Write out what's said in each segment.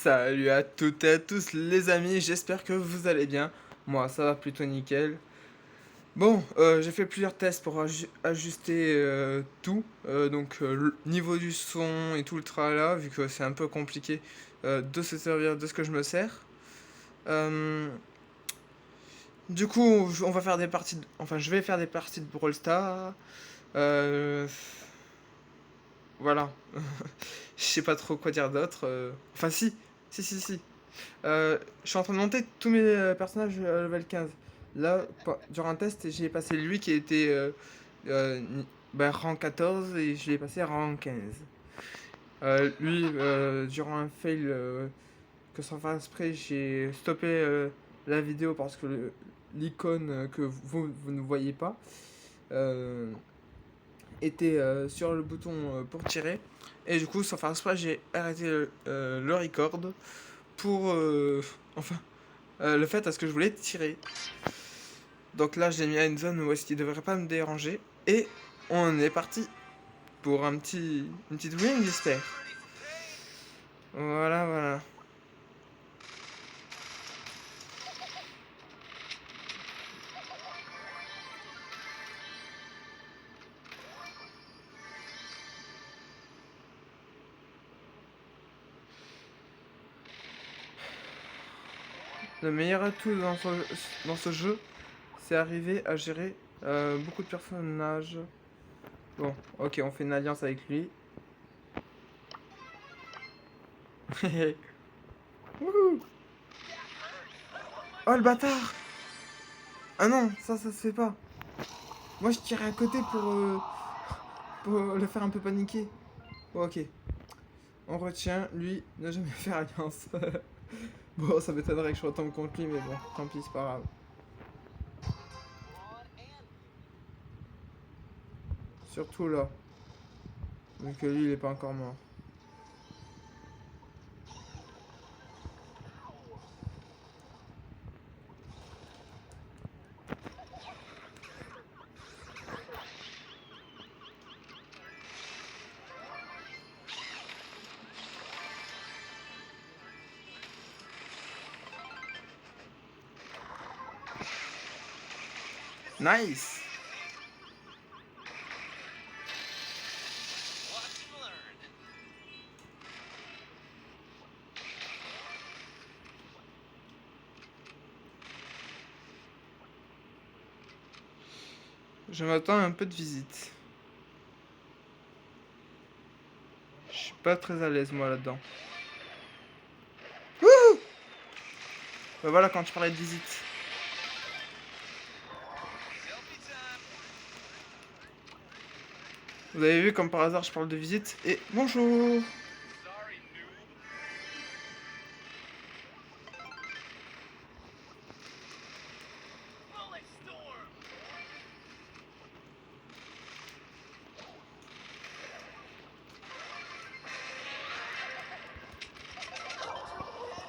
Salut à toutes et à tous les amis, j'espère que vous allez bien. Moi ça va plutôt nickel. Bon, j'ai fait plusieurs tests pour ajuster tout, le niveau du son et tout le tralala, vu que c'est un peu compliqué de se servir de ce que je me sers. Euh, du coup, on va faire des parties, je vais faire des parties de Brawl Stars. Euh, voilà, je sais pas trop quoi dire d'autre. Enfin si. Je suis en train de monter tous mes personnages level 15. Là, durant un test, j'ai passé lui qui était euh, rang 14 et je l'ai passé à rang 15. Durant un fail que sans faire exprès, j'ai stoppé la vidéo parce que l'icône que vous ne voyez pas euh, était sur le bouton pour tirer. Et du coup, sans faire exprès, j'ai arrêté le record pour enfin le fait à ce que je voulais tirer. Donc là, je l'ai mis à une zone où est-ce qu'il devrait pas me déranger. Et on est parti pour une petite win, j'espère. Voilà. Le meilleur atout dans ce jeu, c'est arriver à gérer beaucoup de personnages. Bon, ok, on fait une alliance avec lui. Wouhou. Oh le bâtard. Ah non, ça se fait pas. Moi je tirais à côté pour le faire un peu paniquer. Bon, ok. On retient, lui, ne jamais faire alliance. Bon, ça m'étonnerait que je retombe contre lui, mais bon, tant pis, c'est pas grave. Surtout là, vu que lui, il est pas encore mort. Nice. Je m'attends à un peu de visite. Je suis pas très à l'aise, moi, là-dedans. Wouh. Bah voilà, quand tu parlais de visite. Vous avez vu, comme par hasard, je parle de visite. Et bonjour.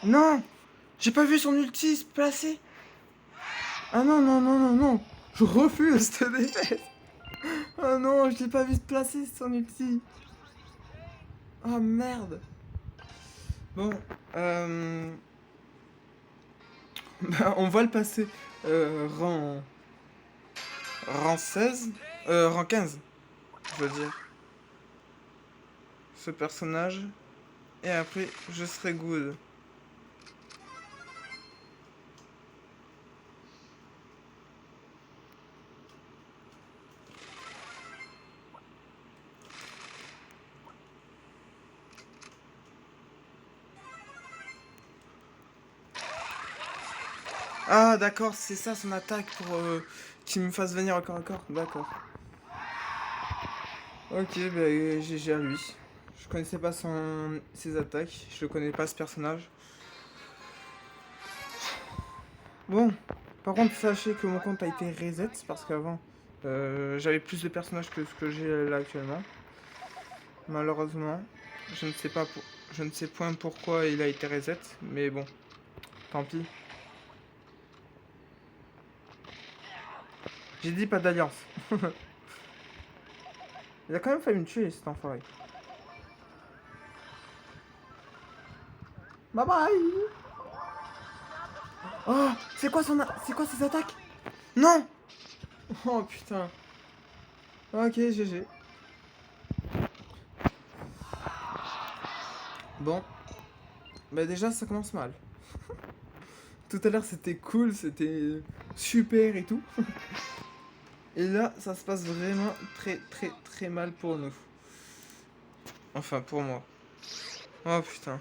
Non. J'ai pas vu son ulti se placer. Ah non. Je refuse cette défaite. Ah non, je l'ai pas vu se placer son ulti. Ah merde. Bon, bah, on va le passer rang 16, rang 15, je veux dire, ce personnage. Et après, je serai good. Ah d'accord, c'est ça son attaque pour qu'il me fasse venir encore. D'accord. Ok, bah GG à lui. Je connaissais pas ses attaques, je le connais pas ce personnage. Bon, par contre sachez que mon compte a été reset parce qu'avant j'avais plus de personnages que ce que j'ai là actuellement. Malheureusement, je ne sais pas je ne sais point pourquoi il a été reset, mais bon, tant pis. J'ai dit pas d'alliance. Il a quand même failli me tuer cet enfoiré. Bye bye. Oh, c'est quoi ses attaques? Non. Oh putain. Ok, GG. Bon. Bah déjà, ça commence mal. Tout à l'heure, c'était cool, c'était super et tout. Et là, ça se passe vraiment très mal pour nous. Enfin, pour moi. Oh putain.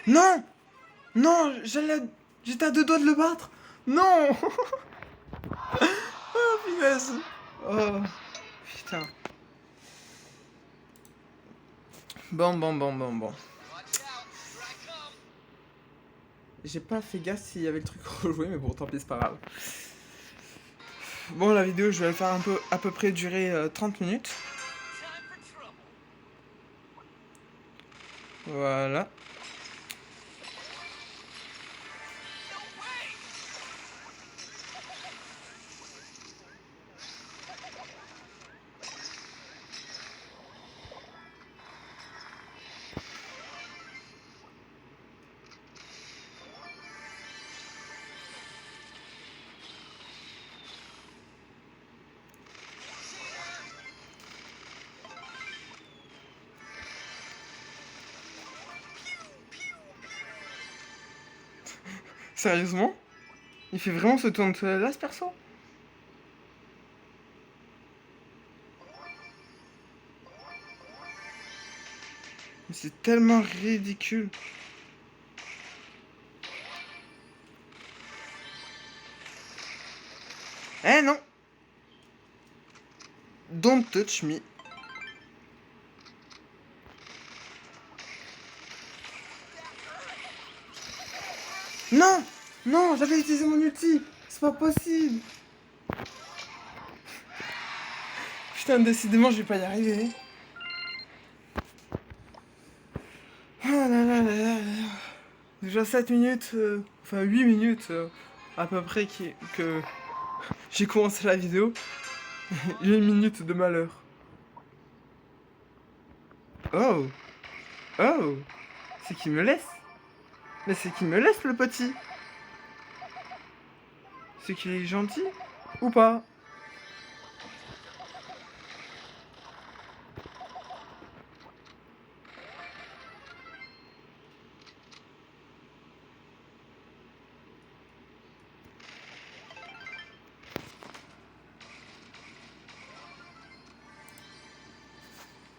Non. Non, j'étais à 2 doigts de le battre. Non. Oh punaise. Oh putain. Bon. J'ai pas fait gaffe s'il y avait le truc rejoué, mais bon, tant pis, c'est pas grave. Bon, la vidéo, je vais la faire à peu près durer 30 minutes. Voilà. Sérieusement? Il fait vraiment ce tourne là, ce perso? Mais c'est tellement ridicule. Eh non! Don't touch me. Non! Non, j'avais utilisé mon ulti! C'est pas possible! Putain, décidément, je vais pas y arriver. Ah là là là là là. Déjà 7 minutes, enfin 8 minutes à peu près que j'ai commencé la vidéo. 8 minutes de malheur. Oh! Oh! C'est qu'il me laisse? Mais c'est qu'il me laisse le petit? C'est qu'il est gentil? Ou pas?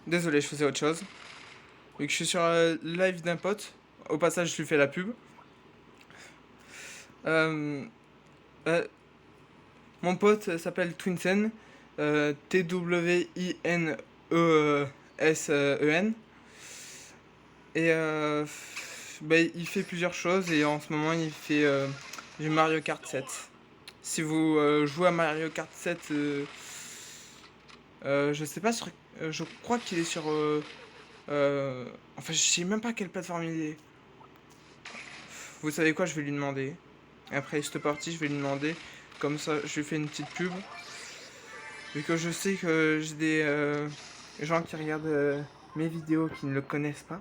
Désolé, je faisais autre chose. Vu que je suis sur le live d'un pote, au passage, je lui fais la pub. Euh, mon pote s'appelle Twinsen. Twinesen. Et bah, il fait plusieurs choses et en ce moment il fait du Mario Kart 7. Si vous jouez à Mario Kart 7, je sais pas sur. Je crois qu'il est sur. Enfin, je sais même pas quelle plateforme il est. Vous savez quoi, je vais lui demander. Et après cette partie, je vais lui demander. Comme ça, je lui fais une petite pub. Vu que je sais que j'ai des gens qui regardent mes vidéos qui ne le connaissent pas.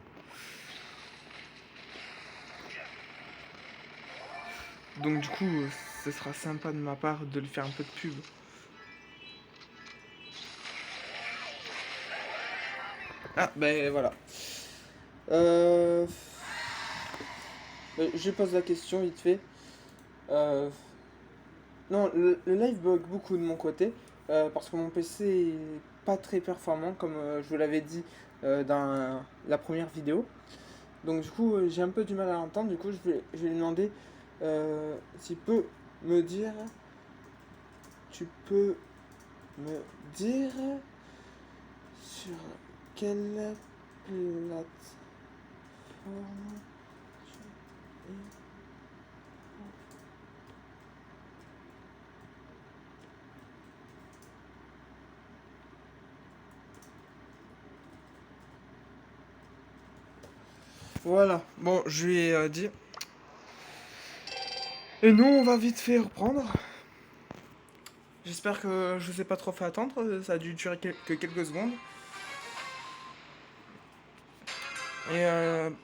Donc du coup, ce sera sympa de ma part de lui faire un peu de pub. Ah, ben voilà. Je pose la question vite fait. Non, le live bug beaucoup de mon côté. Parce que mon PC est pas très performant, comme je vous l'avais dit dans la première vidéo. Donc du coup, j'ai un peu du mal à l'entendre. Du coup, je vais lui demander s'il peut me dire... Tu peux me dire sur quelle plateforme Voilà, bon, je lui ai dit. Et nous, on va vite fait reprendre. J'espère que je vous ai pas trop fait attendre, ça a dû durer que quelques secondes. Et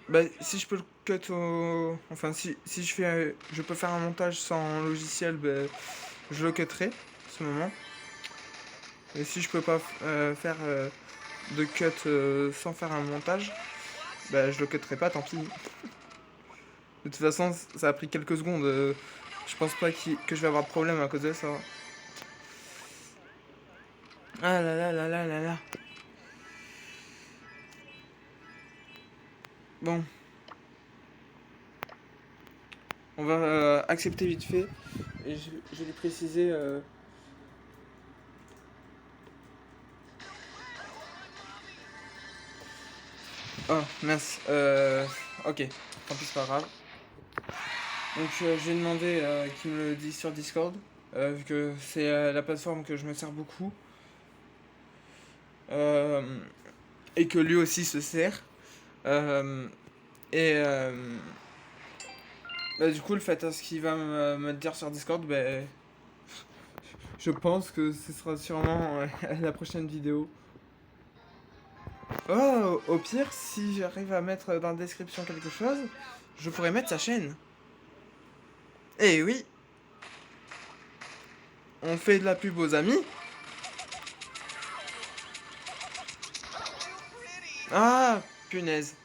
bah, si je peux le cut au... Enfin, si je fais, je peux faire un montage sans logiciel, bah, je le cutterai, ce moment. Et si je peux pas faire de cut sans faire un montage, bah, je le cutterai pas, tant pis. De toute façon, ça a pris quelques secondes. Je pense pas que je vais avoir de problème à cause de ça. Ah là là là là là là. Bon. On va accepter vite fait. Et je vais lui préciser... Oh, mince. Ok. Tant pis, c'est pas grave. Donc j'ai demandé qu'il me le dise sur Discord. Vu que c'est la plateforme que je me sers beaucoup. Et que lui aussi se sert. Et bah, du coup, le fait à ce qu'il va me dire sur Discord, bah, je pense que ce sera sûrement la prochaine vidéo. Oh, au pire, si j'arrive à mettre dans la description quelque chose, je pourrais mettre sa chaîne. Eh oui, on fait de la pub aux amis. Ah, punaise.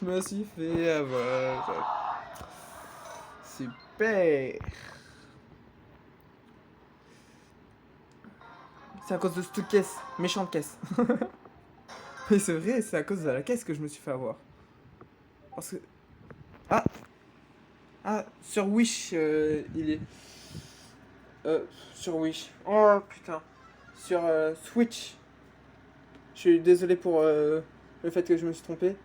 Je me suis fait avoir. Super. C'est à cause de cette caisse, méchante caisse. Mais c'est vrai, c'est à cause de la caisse que je me suis fait avoir. Parce que... Ah, sur Wish, il est... sur Wish. Oh, putain. Sur Switch. Je suis désolé pour le fait que je me suis trompé.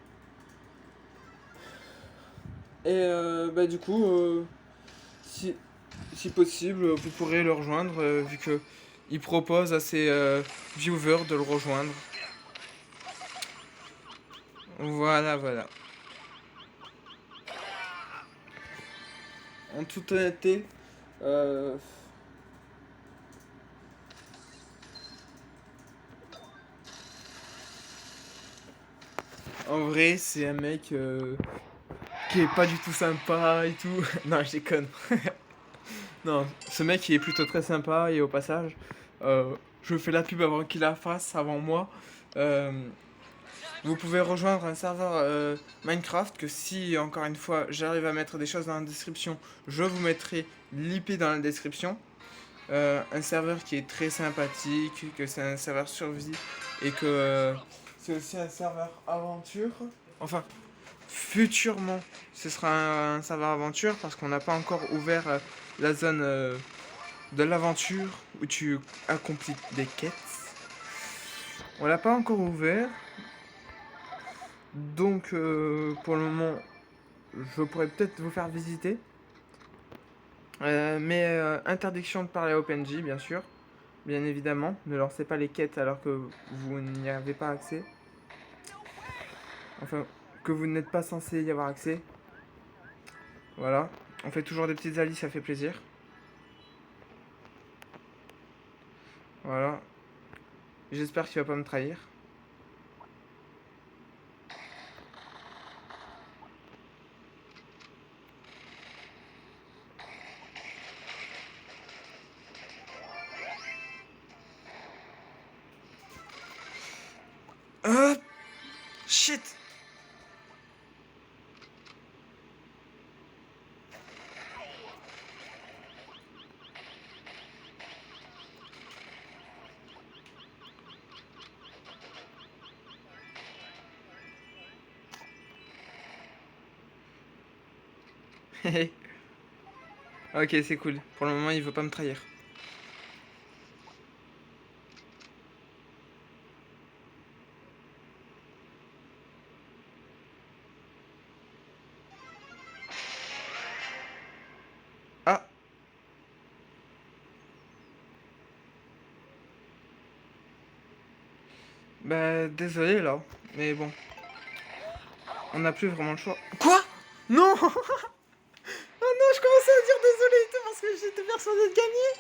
Et bah du coup, si possible, vous pourrez le rejoindre vu que il propose à ses viewers de le rejoindre. Voilà, voilà. En toute honnêteté, en vrai, c'est un mec qui est pas du tout sympa et tout. Non, je déconne. Non, ce mec il est plutôt très sympa et au passage, je fais la pub avant qu'il la fasse, avant moi. Euh, Vous pouvez rejoindre un serveur Minecraft que si, encore une fois, j'arrive à mettre des choses dans la description, je vous mettrai l'IP dans la description. Un serveur qui est très sympathique, que c'est un serveur survie et que c'est aussi un serveur aventure. Enfin, futurement, ce sera un serveur aventure parce qu'on n'a pas encore ouvert la zone de l'aventure où tu accomplis des quêtes. On l'a pas encore ouvert. Donc, pour le moment, je pourrais peut-être vous faire visiter. Mais interdiction de parler à OpenJ, bien sûr. Bien évidemment. Ne lancez pas les quêtes alors que vous n'y avez pas accès. Enfin, que vous n'êtes pas censé y avoir accès. Voilà. On fait toujours des petites allies, ça fait plaisir. Voilà. J'espère qu'il va pas me trahir. Shit. Ok, c'est cool. Pour le moment, il veut pas me trahir. Bah, désolé là, mais bon, on n'a plus vraiment le choix. Quoi? Non! Oh non, je commençais à dire désolé et tout parce que j'étais persuadé de gagner.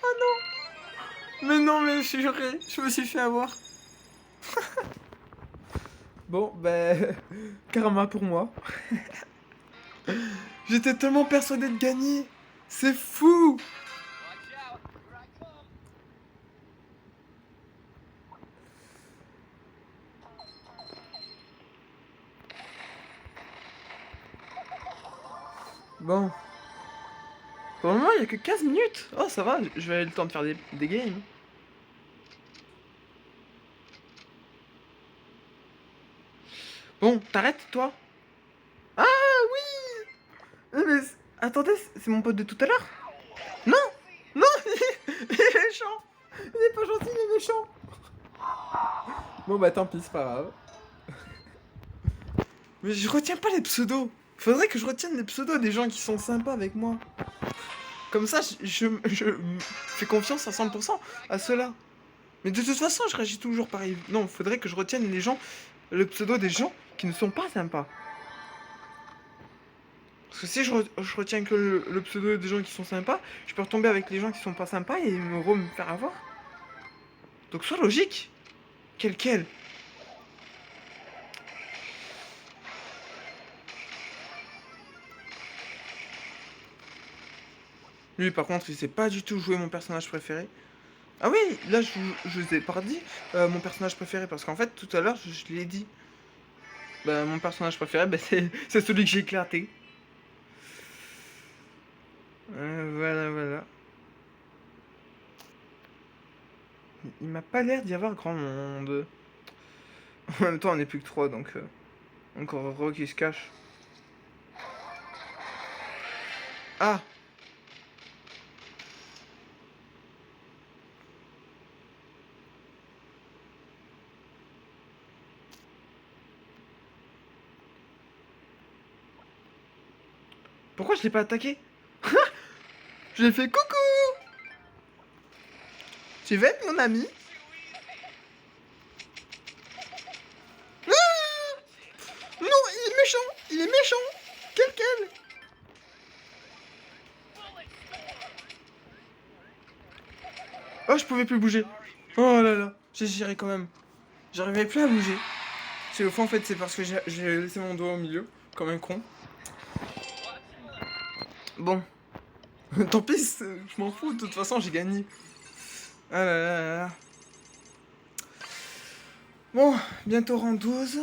Oh non! Mais non, mais je suis juré, je me suis fait avoir. Bon, ben, karma pour moi. J'étais tellement persuadé de gagner. C'est fou! Bon, pour le moment, il y a que 15 minutes. Oh, ça va, je vais avoir le temps de faire des games. Bon, t'arrêtes, toi? Ah oui! Mais attendez, c'est mon pote de tout à l'heure? Non! Non! Il est méchant! Il est pas gentil, il est méchant! Bon, bah tant pis, c'est pas grave. Mais je retiens pas les pseudos. Faudrait que je retienne les pseudos des gens qui sont sympas avec moi. Comme ça, je fais confiance à 100% à ceux-là. Mais de toute façon, je réagis toujours pareil. Non, faudrait que je retienne les gens, le pseudo des gens qui ne sont pas sympas. Parce que si je retiens que le pseudo des gens qui sont sympas, je peux retomber avec les gens qui sont pas sympas et me faire avoir. Donc sois logique. Quel. Lui, par contre, il sait pas du tout jouer mon personnage préféré. Ah oui, là, je vous ai pas dit mon personnage préféré, parce qu'en fait, tout à l'heure, je l'ai dit. Bah, mon personnage préféré, bah, c'est celui que j'ai éclaté. Voilà. Il m'a pas l'air d'y avoir grand monde. En même temps, on n'est plus que 3, donc... encore heureux qui se cache. Ah! Pourquoi je l'ai pas attaqué? Je l'ai fait coucou! Tu veux être mon ami? Ah! Non, il est méchant! Il est méchant! Quel? Oh, je pouvais plus bouger. Oh là là, j'ai géré quand même. J'arrivais plus à bouger. C'est au fond, en fait, c'est parce que j'ai laissé mon doigt au milieu, comme un con. Bon, tant pis, je m'en fous, de toute façon, j'ai gagné. Ah là. Bon, bientôt rang 12.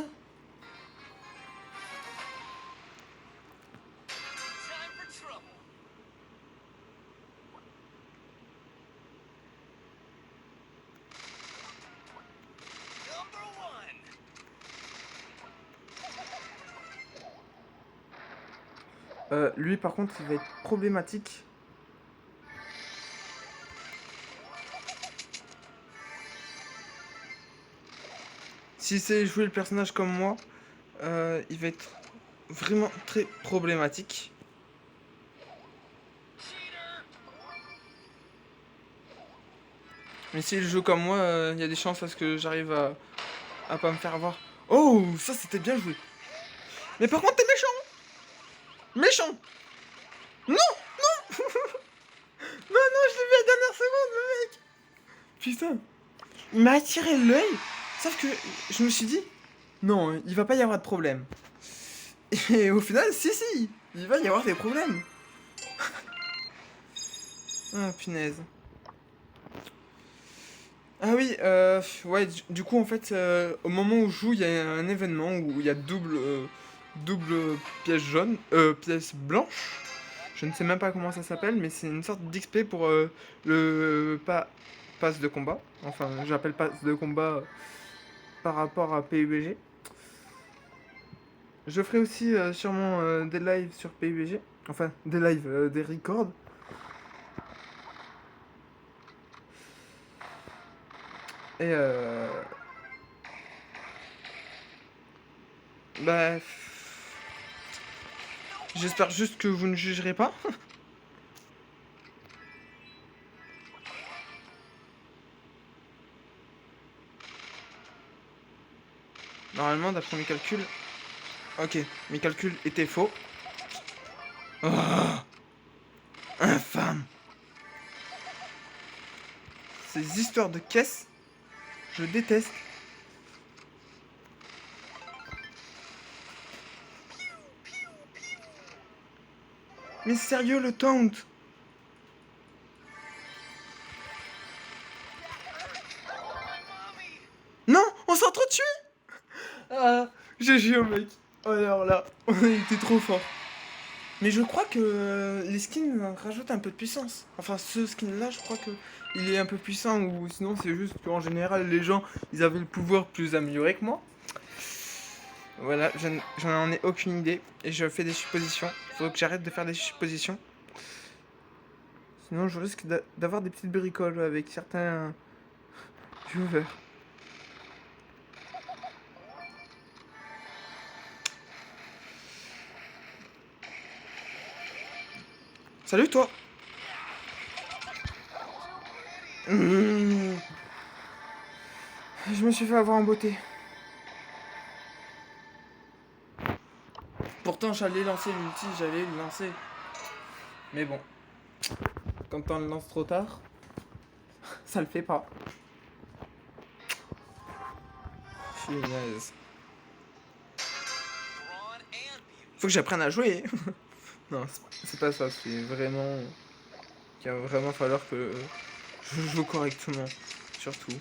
Lui, par contre, il va être problématique. S'il sait jouer le personnage comme moi, il va être vraiment très problématique. Mais s'il joue comme moi, il y a des chances à ce que j'arrive à pas me faire avoir. Oh, ça c'était bien joué. Mais par contre, t'es méchant! Méchant! Non! Non, je l'ai vu à la dernière seconde, le mec! Putain! Il m'a attiré l'œil, sauf que je me suis dit, non, il va pas y avoir de problème. Et au final, si, il va y avoir des problèmes. Ah, punaise. Ah oui, ouais, du coup, en fait, au moment où je joue, il y a un événement où il y a double pièce jaune, pièce blanche. Je ne sais même pas comment ça s'appelle, mais c'est une sorte d'XP pour le pass de combat. Enfin, j'appelle pass de combat par rapport à PUBG. Je ferai aussi sûrement des lives sur PUBG. Enfin, des lives, des records. Et bah, j'espère juste que vous ne jugerez pas. Normalement, d'après mes calculs... Ok, mes calculs étaient faux. Oh, infâme. Ces histoires de caisses, je déteste. Mais sérieux, le taunt. Non, on s'entretue. Ah, GG au mec. Oh, alors là, on a été trop fort. Mais je crois que les skins rajoutent un peu de puissance. Enfin, ce skin-là, je crois que il est un peu puissant. Ou sinon, c'est juste qu'en général, les gens, ils avaient le pouvoir plus amélioré que moi. Voilà, j'en ai aucune idée. Et je fais des suppositions. Faut que j'arrête de faire des suppositions. Sinon, je risque d'avoir des petites bricoles avec certains viewers. Salut toi. Je me suis fait avoir en beauté. Pourtant j'allais lancer l'ulti, j'allais le lancer. Mais bon. Quand on le lance trop tard, ça le fait pas. Finesse. Faut que j'apprenne à jouer. Non, c'est pas ça, c'est vraiment... Il va vraiment falloir que je joue correctement. Surtout.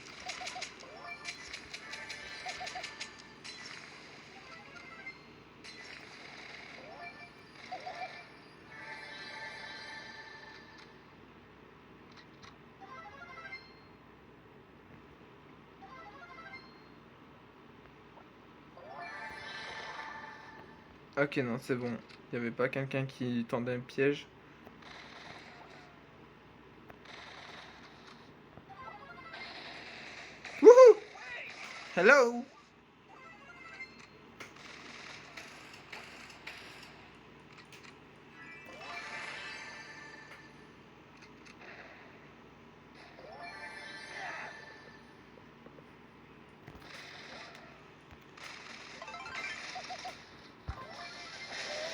Ok, non, c'est bon. Il n'y avait pas quelqu'un qui tendait un piège. Wouhou! Hello!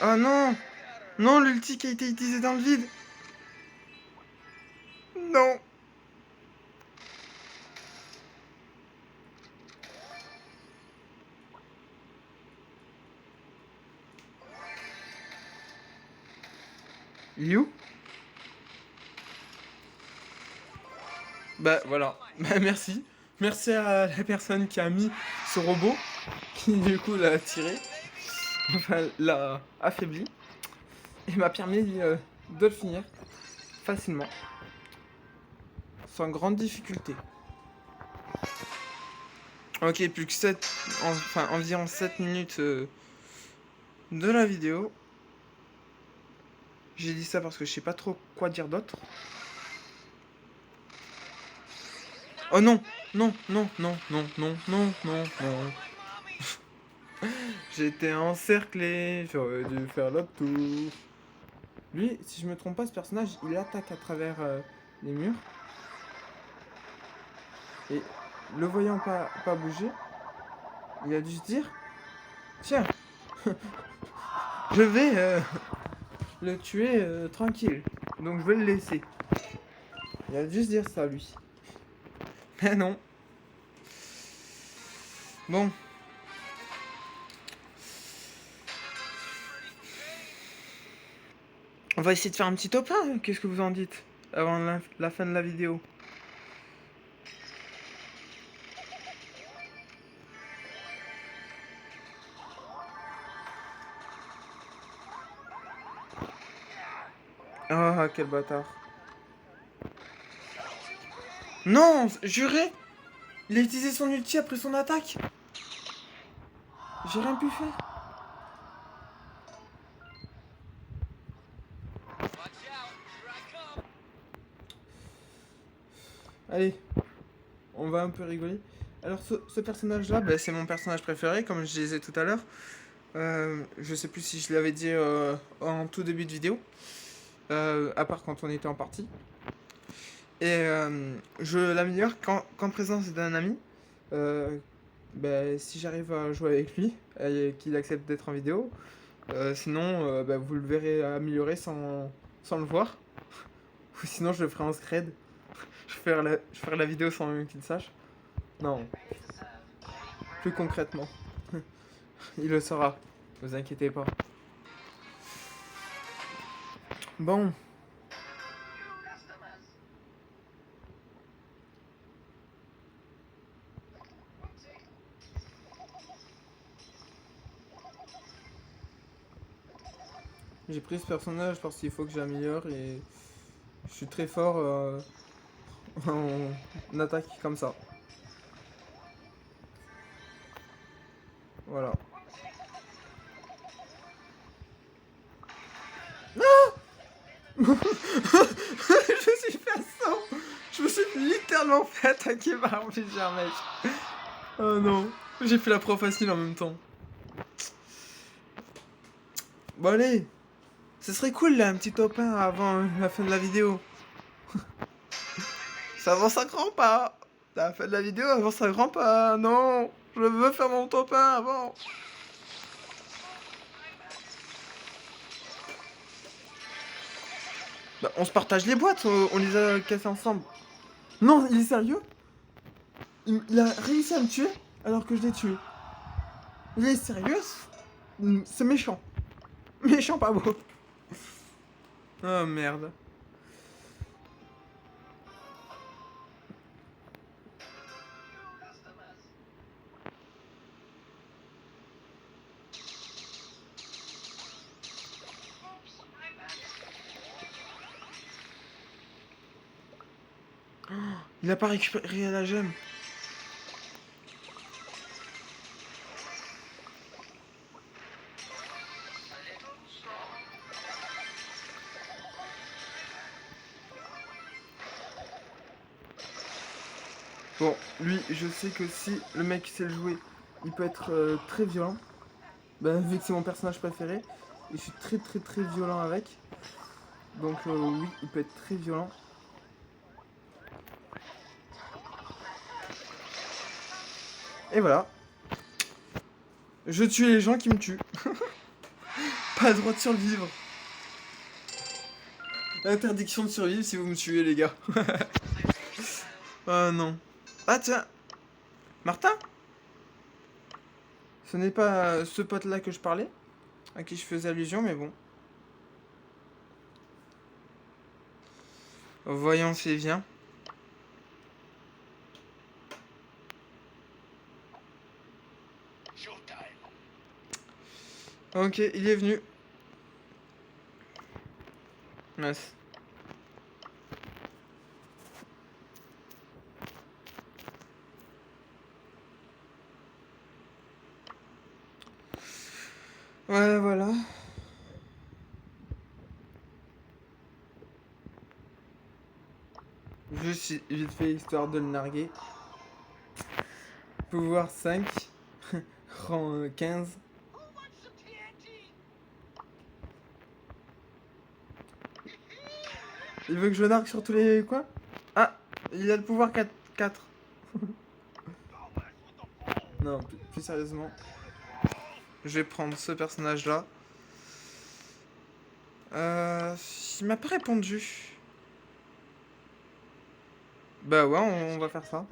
Oh non! Non, l'ulti qui a été utilisé dans le vide! Non! You? Bah voilà, bah merci. Merci à la personne qui a mis ce robot, qui du coup l'a tiré, enfin l'a affaibli, et m'a permis de le finir facilement, sans grande difficulté. Ok, plus que 7, enfin environ 7 minutes de la vidéo. J'ai dit ça parce que je sais pas trop quoi dire d'autre. Oh non, non, non, non, non, non, non, non, non. J'étais encerclé, j'aurais dû faire l'autre tour. Lui, si je me trompe pas, ce personnage, il attaque à travers les murs. Et le voyant pas bouger, il a dû se dire, tiens, je vais le tuer tranquille. Donc je vais le laisser. Il a dû se dire ça, lui. Mais non. Bon. On va essayer de faire un petit top 1. Qu'est-ce que vous en dites? Avant la fin de la vidéo. Ah, quel bâtard. Non, juré. Il a utilisé son ulti après son attaque. J'ai rien pu faire. Allez, on va un peu rigoler. Alors ce personnage-là, bah, c'est mon personnage préféré, comme je disais tout à l'heure. Je sais plus si je l'avais dit en tout début de vidéo. À part quand on était en partie. Et je l'améliore qu'en présence d'un ami. bah, si j'arrive à jouer avec lui et qu'il accepte d'être en vidéo. Sinon, bah, vous le verrez améliorer sans le voir. Ou sinon, je le ferai en scred. Je ferai la vidéo sans même qu'il sache. Non, plus concrètement. Il le saura. Vous inquiétez pas. Bon. J'ai pris ce personnage parce qu'il faut que j'améliore et je suis très fort en attaque comme ça. Voilà. Je me suis fait ça. Je me suis littéralement fait attaquer par plusieurs mecs. Oh non. J'ai fait la pro facile en même temps. Bon allez. Ce serait cool là, un petit top 1 avant la fin de la vidéo. Ça avance à grands pas. La fin de la vidéo avance à grands pas. Non. Je veux faire mon top 1 avant. Bah, on se partage les boîtes, on les a cassées ensemble. Non, il est sérieux? Il a réussi à me tuer alors que je l'ai tué. Il est sérieux? C'est méchant. Méchant pas beau. Oh merde. Il a pas récupéré la gemme. Bon, lui, je sais que si le mec sait le jouer, il peut être très violent. Bah, vu que c'est mon personnage préféré, et je suis très violent avec. Donc oui, il peut être très violent. Et voilà. Je tue les gens qui me tuent. Pas le droit de survivre. Interdiction de survivre si vous me tuez, les gars. Ah non. Ah tiens, Martin? Ce n'est pas ce pote-là que je parlais, à qui je faisais allusion, mais bon. Voyons s'il vient. Ok, il est venu. Mince. Ouais, voilà. Juste vite fait, histoire de le narguer. Pouvoir 5. Rang 15. Il veut que je le nargue sur tous les coins? Ah, il a le pouvoir 4. Non, plus sérieusement. Je vais prendre ce personnage-là. Il m'a pas répondu. Bah ouais, on va faire ça.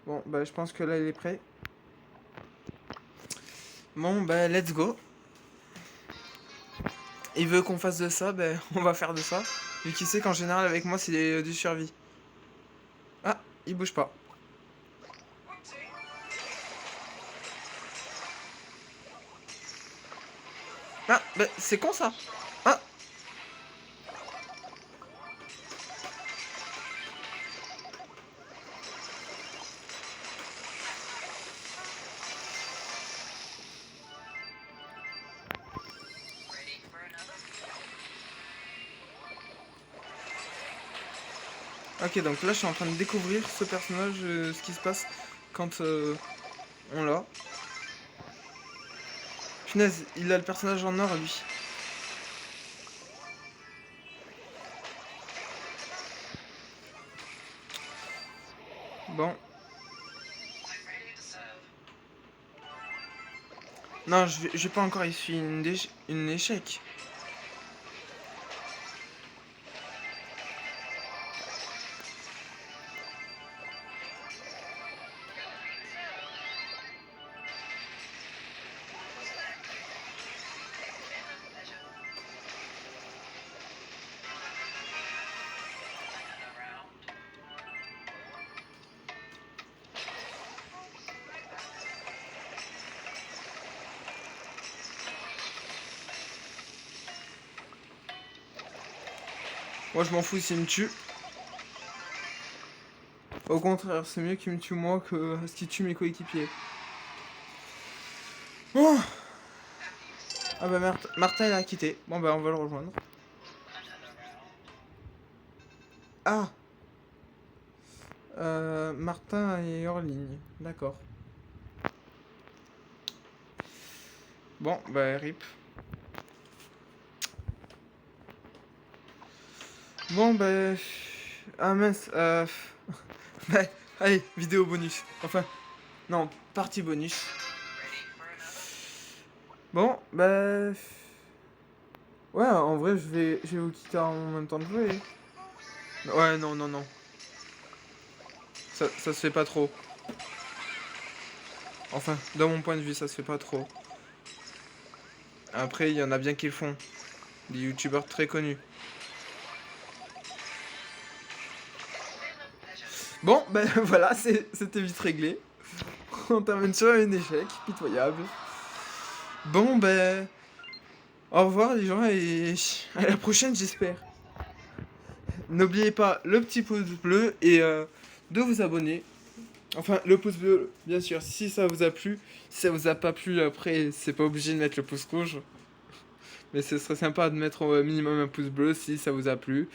Bon, bah je pense que là il est prêt. Bon, bah let's go. Il veut qu'on fasse de ça, bah on va faire de ça. Vu qu'il sait qu'en général avec moi c'est du survie. Ah, il bouge pas. Ah, bah c'est con ça. Ah. Ok, donc là je suis en train de découvrir ce personnage, ce qui se passe quand on l'a. Punaise, il a le personnage en or lui. Bon. Non, je vais pas encore essuyer une échec. Moi, je m'en fous s'il me tue. Au contraire, c'est mieux qu'il me tue moi que ce qu'il tue mes coéquipiers. Oh ah bah Martin il a quitté. Bon bah on va le rejoindre. Ah Martin est hors ligne. D'accord. Bon bah rip. Bon bah... Ah mince. Bah, allez, vidéo bonus. Enfin, non, partie bonus. Bon, bah... Ouais, en vrai, je vais vous quitter en même temps de jouer. Ouais, non, non, non. Ça se fait pas trop. Enfin, dans mon point de vue, ça se fait pas trop. Après, il y en a bien qui le font. Des youtubeurs très connus. Bon, ben voilà, c'était vite réglé. On termine sur un échec, pitoyable. Bon, ben... Au revoir les gens et à la prochaine j'espère. N'oubliez pas le petit pouce bleu et de vous abonner. Enfin, le pouce bleu, bien sûr, si ça vous a plu. Si ça vous a pas plu, après, c'est pas obligé de mettre le pouce rouge. Mais ce serait sympa de mettre au minimum un pouce bleu si ça vous a plu.